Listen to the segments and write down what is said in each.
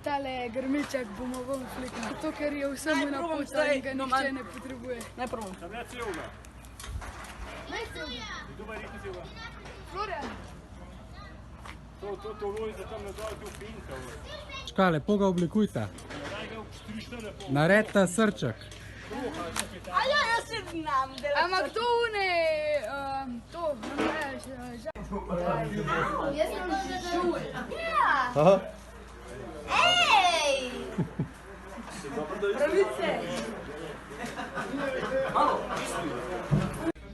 Tale grmičak bomo ven flikali, zato ker je vsemu na pota in ga nihče ne potrebuje. Naj probam. Florian! Ška, lepo ga oblikujte. Naredite srček. Ja, jaz se znam delati. Ampak to une, to, Jaz sem šul. Ja. Ej! Pravice.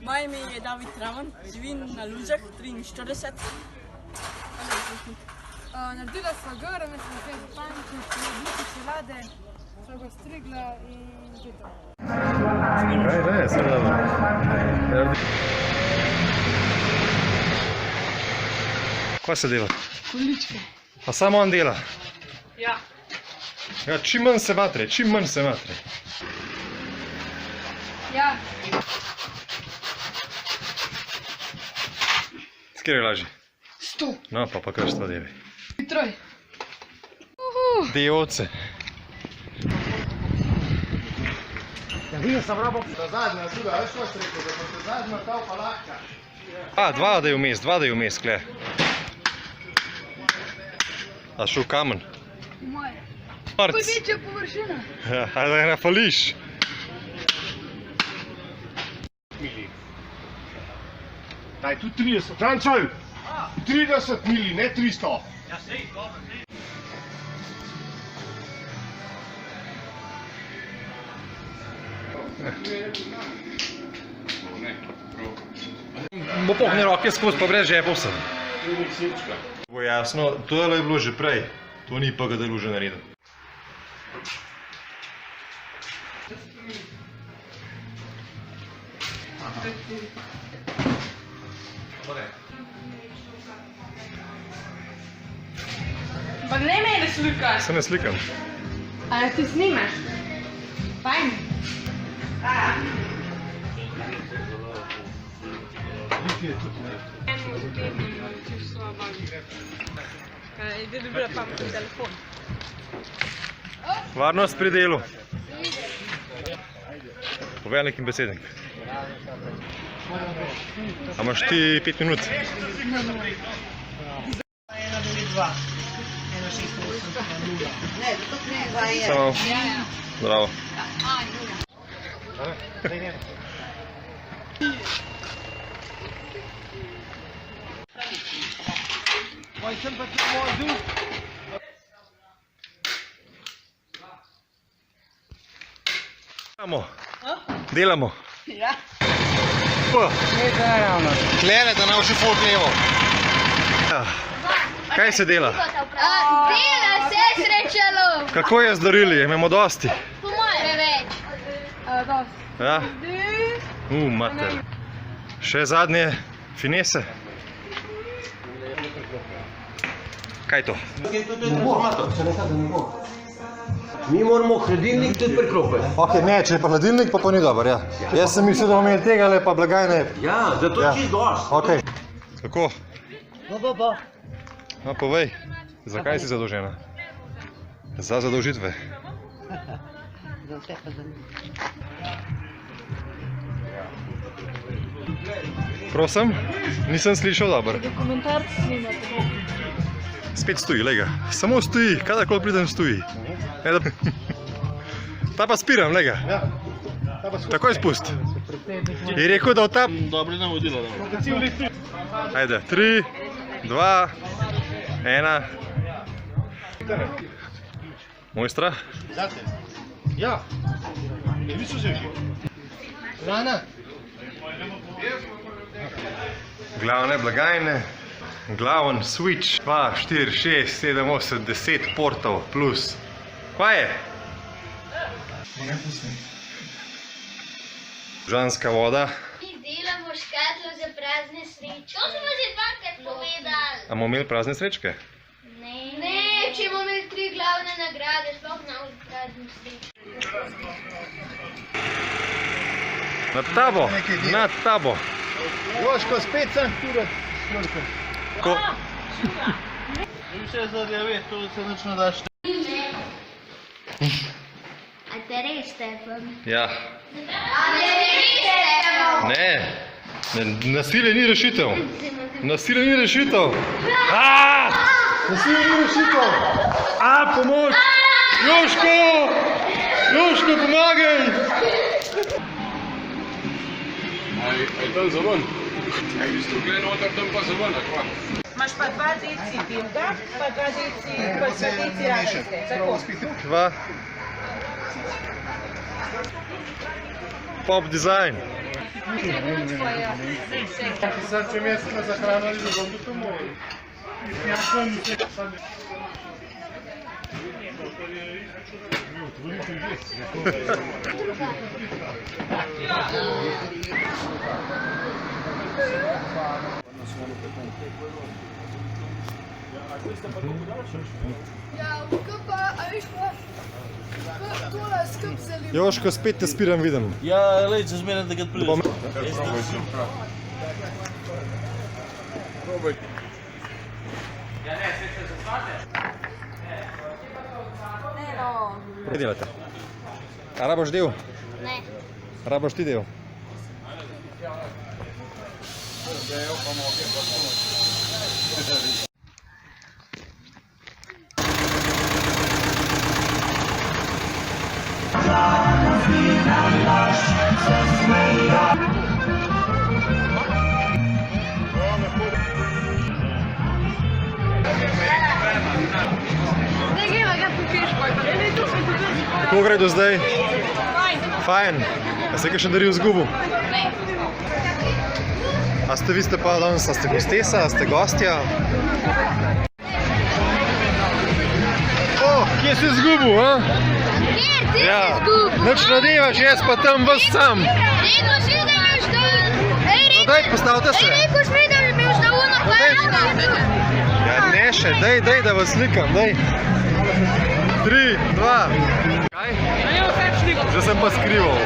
Moje ime je David Traman, živim na Lužah 43. naredila sva gor, mi smo kaj zapanični, obliki čelade, sva ga strigla in to je to. Daj, sve dobro. Kaj se dela? Kuličke. Pa samo on dela? Ja. Ja, čim manj se matre, čim manj se matre. Ja. S kjer je lažje? 100. No, pa kar 100 devi. Troj. Devce. Ja, vidim sem rabo ta zadnja zuda, veš ko si rekel, da bo se zadnja ta pa lahka. A, dva da je vmes, kle. A šel kamen? Moje. Marc. Večja površina. Ja, a da ga napališ. Daj, tu 30, Frančoj! 30 mili, ne 300. Ja, sej, dobro, sej. Bo pohne roke skozi, pa brez žepov sem. Bo jasno, to je bilo že prej. To ni pa ga delu že naredil. Pa ne mene slikaš. Se ne slikam. A ti snimaš? Fajn. Ide dobila pametni telefon. Varnost pri delu. Poveljnik in besednik. A imaš ti 5 minut? 1, 9, 2. 1, 6, 8, 0. Samo. Bravo. Delamo. Ja. Klene, da nam še fot levo. Kaj se dela? Dela se srečalo. Kako je z darili? Imamo dosti? Po moje več. Dosti. Ja? Mater. Še zadnje finese. Kaj je to? Mi moramo hladilnik tudi priklopiti. Ok, ne, če je pa hladilnik, pa ni dober, ja. Jaz sem mislil, da bomo imeli tega, pa blagajne. Ja, zato je čisto dosti. Ok. Kako? Bo. No, povej, zakaj si zadolžena? Za zadolžitve. Za vse pa za njih. Prosim? Nisem slišal dobro. Dokumentarc snimate. Spet stoji, lej ga. Samo stoji, kadarkoli pridem stoji. Ta pa spiram, lej ga. Takoj spust. Je rekel, da otap. Dobro navodila, da. Ajde, 3, 2, 1. Mojstra? Zate. Ja. Je vi so že. Rana. Glavne blagajne, glaven switch, 2, 4, 6, 7, 8, 10 portov plus. Kaj je? Žanska voda. Mi delamo škatlo za prazne sreče. To smo že dvakrat povedali. A bomo imeli prazne srečke? Ne, če bomo imeli 3 glavne nagrade, sploh na praznih sreč. Nad tabo, nad tabo. Joško, spet sem turet. Ko... In še za 9, to se nič ne daš. A te res, Stefan? Ja. A te res, Stefan? Ne, nasilje ni rešitev. Nasilje ni rešitev. Nasilje ni rešitev. Pomoč! Joško! Joško, pomagaj! Je tam zavon? Tukaj noter, tam pa zavon, akva. Imaš pa 2 deci bilga, pa 2 deci radenske. Tako. 2. Pop design. Sad če mjesto za hranu ali bom to moj. Ja, skupa, a veš pa, tole skup zaliv. Joško, spet te spiram, vidim. Ja, lej, če zmenem, da ga prideš. Kaj delate? A raboš del? Ne. Raboš ti del? Zdaj greva ga po peško. Kako gre do zdaj? Fajn. A ste kakšen daril izgubil? A ste vi pa danes, a ste gostesa, a ste gostja? Kje si izgubil, a? Kjer, ti Ja, si izgubil? nič ne devaš, jaz pa tam vas sam. Rekel si, da imaš to... No daj, postavite se. Rekel si, da imaš to uno plavo. Ja, ne še, daj, da vas slikam, daj. 3, 2. Kaj? Že sem pa skrival.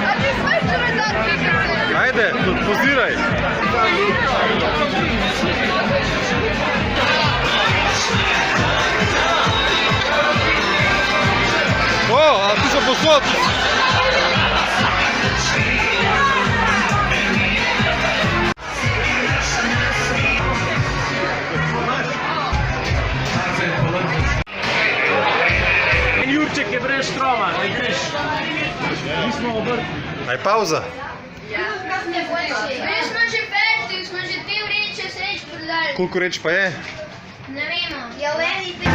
A ti smeš čuvedarki? Ajde, poziraj. A ti so posod. Jurček je brez štroma, ne greš. Nismo obrti. Aj pauza. Mi smo že peti, smo že 3 vreče sreč prodali. Koliko reč pa je? Ne vemo. Ja, v eni Aj.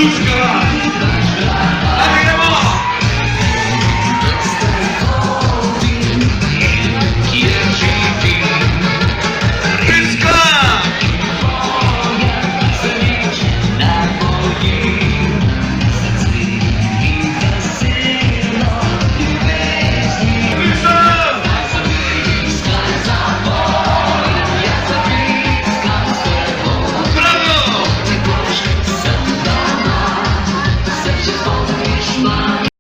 Luska!